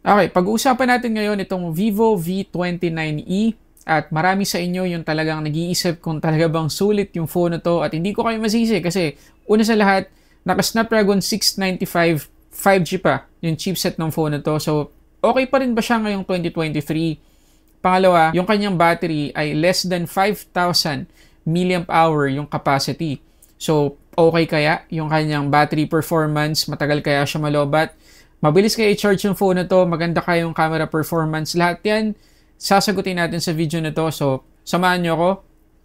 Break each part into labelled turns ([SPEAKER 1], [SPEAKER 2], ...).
[SPEAKER 1] Okay, pag-uusapan natin ngayon itong Vivo V29e at marami sa inyo yung talagang nag-iisip kung talaga bang sulit yung phone na to at hindi ko kayo masisi kasi una sa lahat, naka Snapdragon 695 5G pa yung chipset ng phone na to. So, okay pa rin ba siya ngayong 2023? Pangalawa, yung kanyang battery ay less than 5,000 milliamp hour yung capacity. So, okay kaya yung kanyang battery performance? Matagal kaya siya malobat? Mabilis kayo i-charge yung phone na to, maganda kayong camera performance, lahat yan, sasagutin natin sa video na to. So, samahan nyo ako,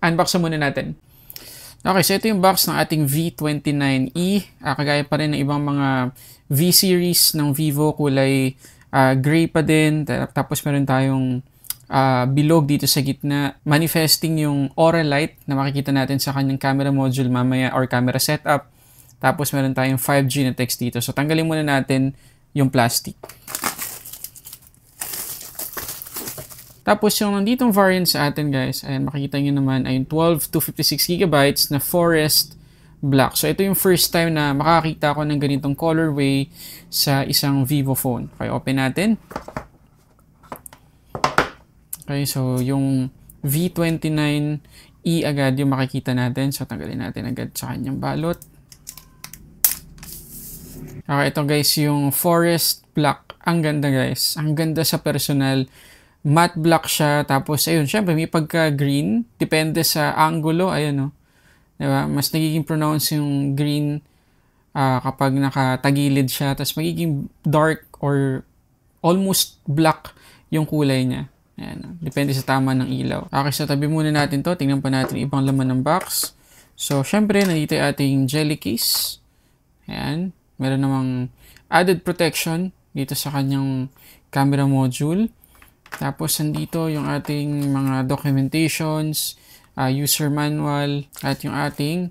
[SPEAKER 1] unbox muna natin. Okay, so ito yung box ng ating V29e. Kagaya pa rin ng ibang mga V-series ng Vivo, kulay gray pa din. Tapos meron tayong bilog dito sa gitna, manifesting yung aura light na makikita natin sa kanyang camera module mamaya or camera setup. Tapos meron tayong 5G na text dito. So, tanggalin muna natin yung plastic. Tapos yung nanditong variant sa atin guys, ayan makikita nyo naman ay 12 to 56 GB na forest black. So ito yung first time na makakita ko ng ganitong colorway sa isang Vivo phone. Okay, open natin. Okay, so yung V29e agad yung makikita natin. So tanggalin natin agad sa kanyang balot. Okay, ito guys, yung forest black. Ang ganda guys. Ang ganda sa personal. Matte black siya. Tapos, ayun, syempre may pagka-green. Depende sa angulo. Ayun, no. Diba? Mas nagiging pronounce yung green kapag nakatagilid siya. Tapos, magiging dark or almost black yung kulay niya. Ayan, no. Depende sa tama ng ilaw. Okay, so tabi muna natin to. Tingnan pa natin ibang laman ng box. So, syempre, nandito yung ating jelly case. Ayan. Meron namang added protection dito sa kanyang camera module. Tapos, nandito yung ating mga documentations, user manual, at yung ating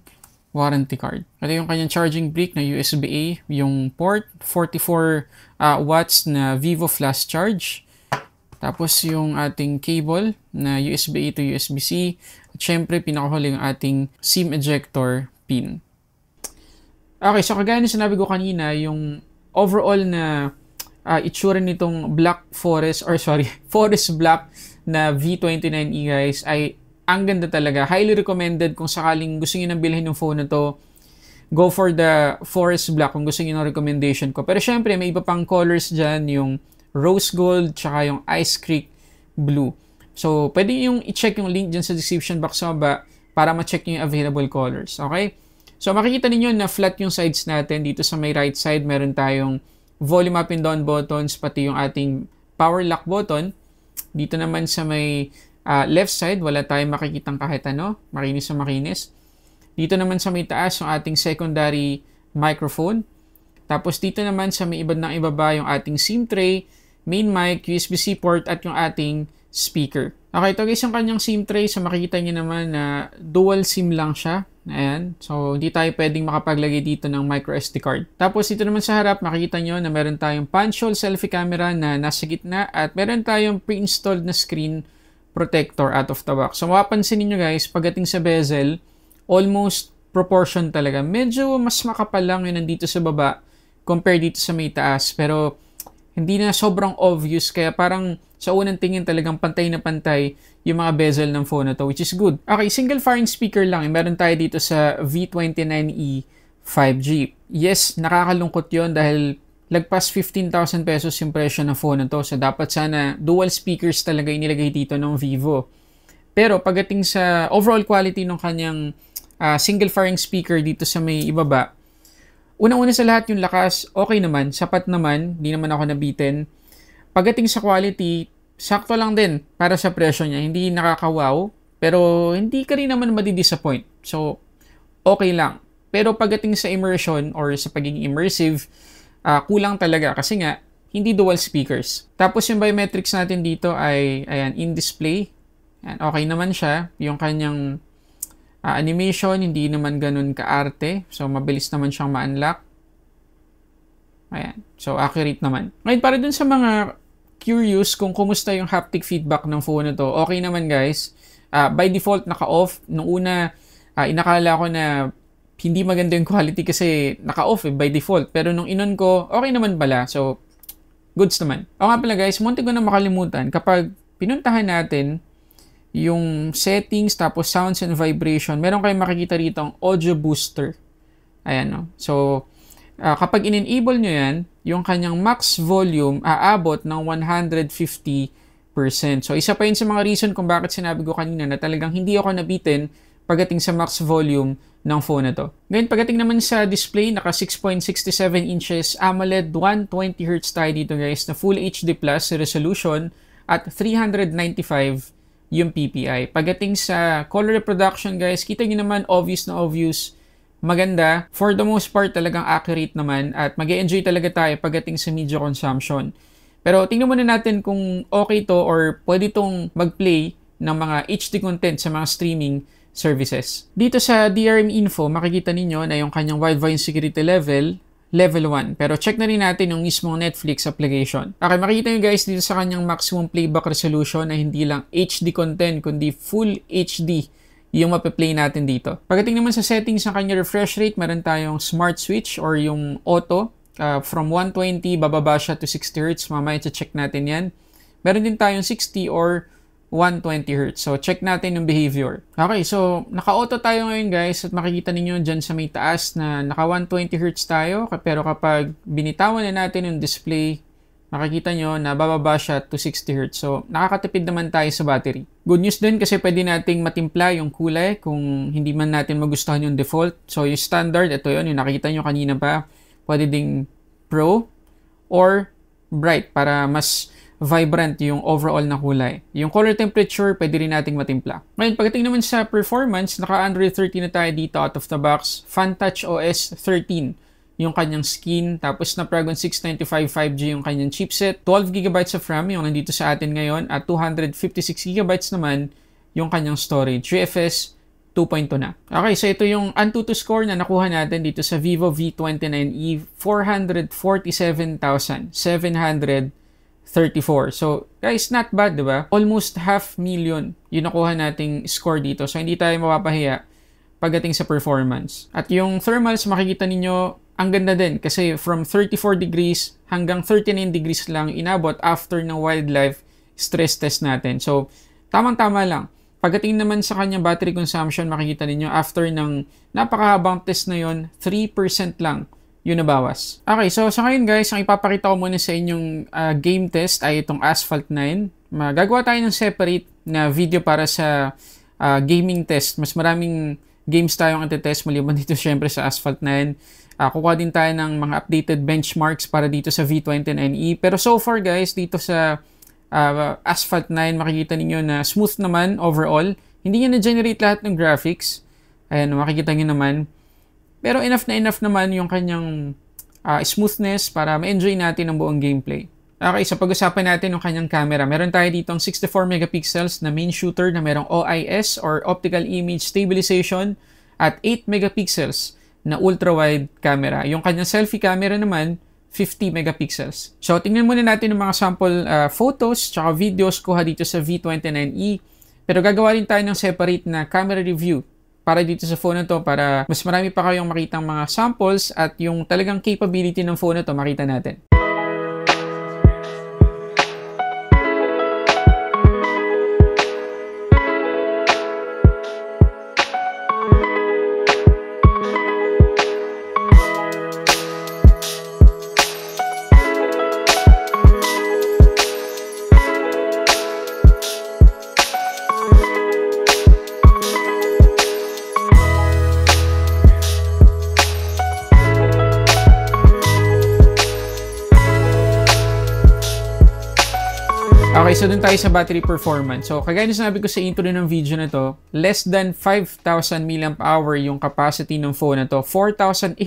[SPEAKER 1] warranty card. Ito yung kanyang charging brick na USB-A, yung port, 44 watts na Vivo Flash Charge. Tapos, yung ating cable na USB-A to USB-C. At syempre, pinakahuli yung ating SIM ejector pin. Okay, so kagaya na sinabi ko kanina, yung overall na itsura nitong forest black na V29e guys ay ang ganda talaga. Highly recommended kung sakaling gusto niyo nang bilhin yung phone na to. Go for the forest black kung gusto niyo ng recommendation ko. Pero syempre may iba pang colors dyan, yung rose gold tsaka yung ice creek blue. So pwede yung i-check yung link dyan sa description box sa baba para ma-check yung available colors. Okay? So makikita ninyo na flat yung sides natin. Dito sa may right side, meron tayong volume up and down buttons, pati yung ating power lock button. Dito naman sa may left side, wala tayong makikitang kahit ano. Makinis na makinis. Dito naman sa may taas, yung ating secondary microphone. Tapos dito naman sa may ibad ng ibaba, yung ating SIM tray, main mic, USB-C port, at yung ating speaker. Okay, ito guys yung kanyang SIM tray. So makikita nyo naman na dual SIM lang siya. Ayan. So, hindi tayo pwedeng makapaglagay dito ng microSD card. Tapos, dito naman sa harap, makikita nyo na meron tayong punch-hole selfie camera na nasa gitna at meron tayong pre-installed na screen protector out of the box. So, mapapansin niyo guys, pagdating sa bezel, almost proportion talaga. Medyo mas makapal lang yun nandito sa baba compared dito sa may taas. Pero, hindi na sobrang obvious. Kaya parang sa unang tingin talagang pantay na pantay yung mga bezel ng phone na to, which is good. Okay, single firing speaker lang. Meron tayo dito sa V29e 5G. Yes, nakakalungkot yon dahil lagpas 15,000 pesos yung presyo ng phone na to. So, dapat sana dual speakers talaga inilagay dito ng Vivo. Pero, pagdating sa overall quality ng kanyang single firing speaker dito sa may ibaba, unang-una sa lahat yung lakas, okay naman, sapat naman, di naman ako nabitin. Pagdating sa quality, sakto lang din para sa presyo niya. Hindi nakakawaw, pero hindi ka rin naman madi-disappoint. So, okay lang. Pero pagdating sa immersion or sa pagiging immersive, kulang talaga kasi nga, hindi dual speakers. Tapos yung biometrics natin dito ay, ayan, in-display. Ayan, okay naman siya. Yung kanyang animation, hindi naman ganun kaarte. So, mabilis naman siyang ma-unlock. Ayan. So, accurate naman. Ngayon, para dun sa mga curious kung kumusta yung haptic feedback ng phone na to, okay naman guys. By default, naka-off. Nung una, inakala ko na hindi maganda yung quality kasi naka-off by default. Pero nung inon ko, okay naman pala. So, goods naman. O nga pala guys, munti ko na makalimutan, kapag pinuntahan natin yung settings, tapos sounds and vibration, meron kayong makikita rito ang audio booster. Ayan, no? So, kapag in-enable nyo yan, yung kanyang max volume aabot ng 150%. So, isa pa yun sa mga reason kung bakit sinabi ko kanina na talagang hindi ako nabitin pagdating sa max volume ng phone na to. Ngayon, pagdating naman sa display, naka 6.67 inches AMOLED 120Hz tayo dito guys, na Full HD Plus resolution at 395 yung PPI. Pagdating sa color reproduction guys, kita nyo naman obvious na obvious. Maganda. For the most part, talagang accurate naman at mag-e-enjoy talaga tayo pagdating sa media consumption. Pero tingnan muna natin kung okay to or pwede tong mag-play ng mga HD content sa mga streaming services. Dito sa DRM info, makikita ninyo na yung kanyang Wi-Fi security level 1. Pero check na rin natin yung mismong Netflix application. Okay, makikita nyo guys dito sa kanyang maximum playback resolution na hindi lang HD content kundi full HD yung mape-play natin dito. Pagdating naman sa settings ng kanyang refresh rate, meron tayong smart switch or yung auto. From 120, bababa siya to 60 Hz. Mamaya check natin yan. Meron din tayong 60 or 120 Hz. So, check natin yung behavior. Okay, so, naka-auto tayo ngayon guys at makikita ninyo dyan sa may taas na naka 120 Hz tayo. Pero kapag binitawan na natin yung display, makikita nyo na bababa siya to 60 Hz. So, nakakatipid naman tayo sa battery. Good news din kasi pwede nating matimpla yung kulay kung hindi man natin magustuhan yung default. So, yung standard, ito yun, yung nakita nyo kanina pa. Pwede ding Pro or Bright para mas vibrant yung overall na kulay. Yung color temperature, pwede rin nating matimpla. Ngayon, pagdating naman sa performance, naka-Android 13 na tayo dito out of the box. FunTouch OS 13 yung kanyang skin. Tapos Snapdragon 695 5G yung kanyang chipset. 12GB of RAM yung nandito sa atin ngayon. At 256GB naman yung kanyang storage. UFS 2.2 na. Okay, so ito yung Antutu score na nakuha natin dito sa Vivo V29e. 447,734. So, guys, not bad, diba? Almost 500,000 yung nakuha nating score dito. So, hindi tayo mapapahiya pagdating sa performance. At yung thermals, makikita ninyo, ang ganda din. Kasi from 34 degrees hanggang 39 degrees lang inabot after ng wildlife stress test natin. So, tamang-tama lang. Pagdating naman sa kanyang battery consumption, makikita ninyo, after ng napakahabang test na yon, 3% lang yung nabawas. Okay, so sa ngayon guys, ang ipapakita ko muna sa inyong game test ay itong Asphalt 9. Magagawa tayo ng separate na video para sa gaming test. Mas maraming games tayong iti-test maliban dito syempre sa Asphalt 9. Kukuha din tayo ng mga updated benchmarks para dito sa V29e. Pero so far guys, dito sa Asphalt 9, makikita ninyo na smooth naman overall. Hindi niya na-generate lahat ng graphics. Ayan, makikita nyo naman. Pero enough naman yung kanyang smoothness para ma-enjoy natin ang buong gameplay. Okay, so pag-usapan natin yung kanyang camera. Meron tayo dito ang 64 megapixels na main shooter na merong OIS or Optical Image Stabilization at 8 megapixels na ultra-wide camera. Yung kanyang selfie camera naman, 50 megapixels. So, tingnan muna natin yung mga sample photos tsaka videos kuha dito sa V29e. Pero gagawa rin tayo ng separate na camera review para dito sa phone na to para mas marami pa kayong makitang mga samples at yung talagang capability ng phone na to makita natin. Okay, so dun tayo sa battery performance. So, kagaya na sinabi ko sa intro ng video na to, less than 5,000 mAh yung capacity ng phone na to. 4,800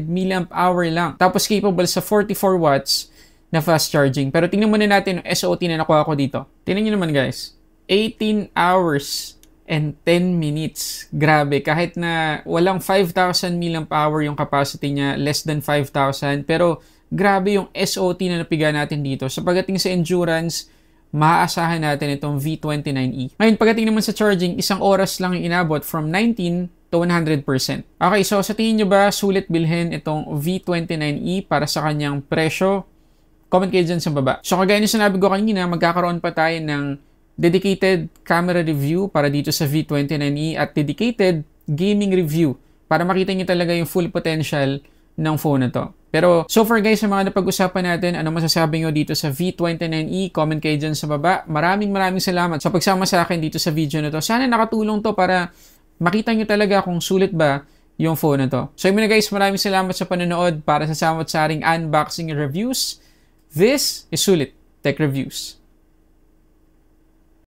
[SPEAKER 1] mAh lang. Tapos capable sa 44 watts na fast charging. Pero tingnan muna natin yung SOT na nakuha ko dito. Tingnan nyo naman guys. 18 hours and 10 minutes. Grabe, kahit na walang 5,000 mAh yung capacity niya, less than 5,000. Pero grabe yung SOT na napiga natin dito. So pagdating sa endurance, maaasahan natin itong V29e. Ngayon, pagdating naman sa charging, 1 oras lang yung inabot from 19 to 100%. Okay, so sa tingin nyo ba sulit bilhin itong V29e para sa kanyang presyo, Comment kayo dyan sa baba. So kagaya na sinabi ko kanina, magkakaroon pa tayo ng dedicated camera review para dito sa V29e at dedicated gaming review para makita nyo talaga yung full potential ng phone na to. Pero so far guys, sa mga napag-usapan natin, ano masasabi nyo dito sa V29e? Comment kayo dyan sa baba. Maraming salamat sa pagsama sa akin dito sa video na to. Sana nakatulong to para makita nyo talaga kung sulit ba yung phone na to. So yun na guys, maraming salamat sa panonood para sa samot-saring unboxing reviews. This is Sulit Tech Reviews.